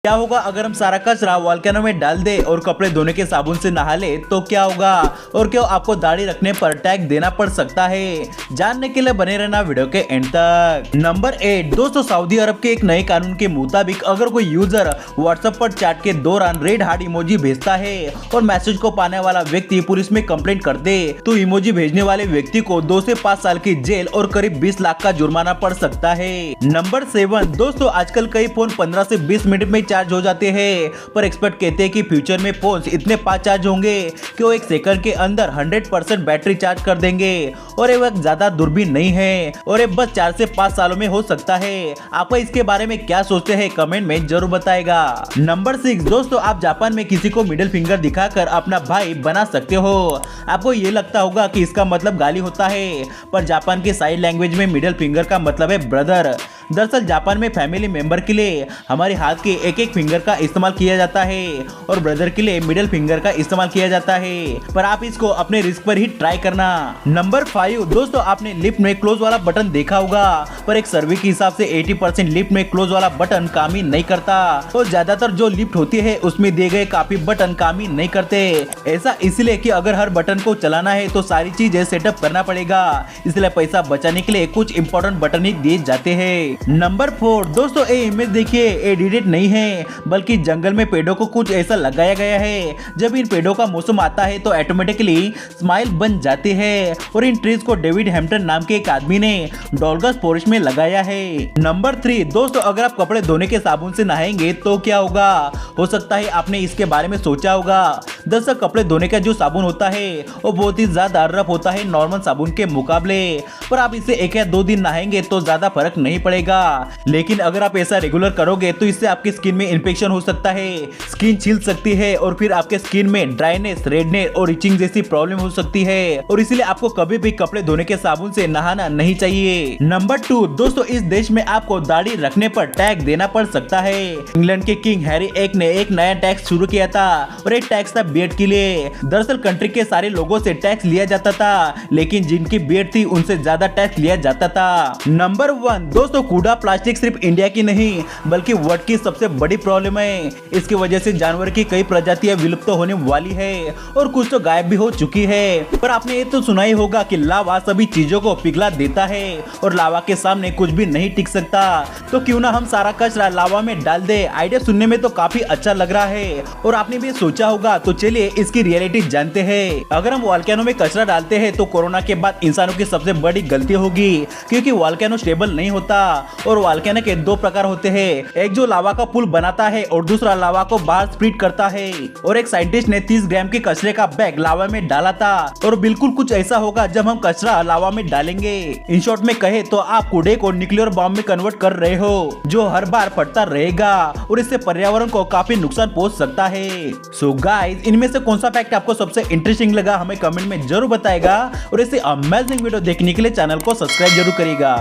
क्या होगा अगर हम सारा कचरा वोल्केनो में डाल दे और कपड़े धोने के साबुन से नहा ले तो क्या होगा, और क्यों आपको दाढ़ी रखने पर टैक्स देना पड़ सकता है। जानने के लिए बने रहना वीडियो के एंड तक। नंबर 8 दोस्तों, सऊदी अरब के एक नए कानून के मुताबिक अगर कोई यूजर व्हाट्सएप पर चैट के दौरान रेड हार्ट इमोजी भेजता है और मैसेज को पाने वाला व्यक्ति पुलिस में कंप्लेंट कर दे तो इमोजी भेजने वाले व्यक्ति को 2 से 5 साल की जेल और करीब 20 लाख का जुर्माना पड़ सकता है। नंबर 7 दोस्तों, आजकल कई फोन 15 से 20 मिनट में चार्ज हो जाते हैं, पर एक्सपर्ट कहते हैं कि फ्यूचर में फोन इतने फास्ट चार्ज होंगे कि वो 1 सेकंड के अंदर 100% बैटरी चार्ज कर देंगे। और ये वक्त ज्यादा दूर भी नहीं है और ये बस 4 से 5 सालों में हो सकता है। आप इसके बारे में क्या सोचते हैं कमेंट में जरूर बताएगा। नंबर 6 दोस्तों, आप जापान में किसी को मिडिल फिंगर दिखाकर अपना भाई बना सकते हो। आपको ये लगता होगा कि इसका मतलब गाली होता है, पर जापान के साइड लैंग्वेज में मिडिल फिंगर का मतलब है ब्रदर। दरअसल जापान में फैमिली मेंबर के लिए हमारे हाथ के एक फिंगर का इस्तेमाल किया जाता है और ब्रदर के लिए मिडिल फिंगर का इस्तेमाल किया जाता है, पर आप इसको अपने रिस्क पर ही ट्राई करना। नंबर 5 दोस्तों, आपने लिफ्ट में क्लोज वाला बटन देखा होगा, पर एक सर्वे के हिसाब से 80% लिफ्ट में क्लोज वाला बटन काम ही नहीं करता और ज्यादातर जो लिफ्ट होती है उसमें दिए गए काफी बटन काम ही नहीं करते। ऐसा इसलिए कि अगर हर बटन को चलाना है तो सारी चीजें सेटअप करना पड़ेगा, इसलिए पैसा बचाने के लिए कुछ इंपॉर्टेंट बटन ही दिए जाते हैं। नंबर 4 दोस्तों, ये इमेज देखिए, एडिटेड नहीं है बल्कि जंगल में पेड़ों को कुछ ऐसा लगाया गया है। जब इन पेड़ों का मौसम आता है तो ऑटोमेटिकली स्माइल बन जाते हैं और इन ट्रीज को डेविड हैम्पटन नाम के एक आदमी ने डॉलगस फॉरेस्ट में लगाया है। नंबर 3 दोस्तों, अगर आप कपड़े धोने के साबुन से नहाएंगे तो क्या होगा। हो सकता है आपने इसके बारे में सोचा होगा। दरअसल कपड़े धोने का जो साबुन होता है वो बहुत ही ज्यादा रफ होता है नॉर्मल साबुन के मुकाबले, पर आप इसे 1 या 2 दिन नहाएंगे तो ज्यादा फर्क नहीं पड़ेगा। लेकिन अगर आप ऐसा रेगुलर करोगे तो इससे आपकी स्किन में इन्फेक्शन हो सकता है, स्किन छिल सकती है और फिर आपके स्किन में ड्राइनेस, रेडनेस और इचिंग जैसी प्रॉब्लम हो सकती है, और इसलिए आपको कभी भी कपड़े धोने के साबुन से नहाना नहीं चाहिए। नंबर 2 दोस्तों, इस देश में आपको दाढ़ी रखने पर टैक्स देना पड़ सकता है। इंग्लैंड के किंग हैरी एक ने एक नया टैक्स शुरू किया था और एक टैक्स था बियर्ड के लिए। दरअसल कंट्री के सारे लोगों से टैक्स लिया जाता था, लेकिन जिनकी बियर्ड थी उनसे ज्यादा टैक्स लिया जाता था। नंबर 1 दोस्तों, कूड़ा प्लास्टिक सिर्फ इंडिया की नहीं बल्कि वर्ल्ड की सबसे बड़ी प्रॉब्लम है। इसकी वजह से जानवर की कई प्रजातियां विलुप्त होने वाली है और कुछ तो गायब भी हो चुकी है। पर आपने ये तो सुना ही होगा कि लावा सभी चीजों को पिघला देता है और लावा के सामने कुछ भी नहीं टिक सकता, तो क्यों ना हम सारा कचरा लावा में डाल दे। आइडिया सुनने में तो काफी अच्छा लग रहा है और आपने भी सोचा होगा, तो चलिए इसकी रियलिटी जानते हैं। अगर हम वोल्केनो में कचरा डालते हैं तो कोरोना के बाद इंसानों की सबसे बड़ी गलती होगी, क्योंकि वोल्केनो स्टेबल नहीं होता और वोल्केनो के 2 प्रकार होते हैं, एक जो लावा का पुल बनाता है और दूसरा लावा को बाहर स्प्लिट करता है। और एक साइंटिस्ट ने 30 ग्राम के कचरे का बैग लावा में डाला था और बिल्कुल कुछ ऐसा होगा जब हम कचरा लावा में डालेंगे। इन शॉर्ट में कहे तो आप कूड़े को न्यूक्लियर बॉम्ब में कन्वर्ट कर रहे हो, जो हर बार फटता रहेगा और इससे पर्यावरण को काफी नुकसान पहुंच सकता है। सो गाइस, इनमें से कौन सा फैक्ट आपको सबसे इंटरेस्टिंग लगा हमें कमेंट में जरूर बताएगा और ऐसे अमेजिंग वीडियो देखने के लिए चैनल को सब्सक्राइब जरूर करिएगा।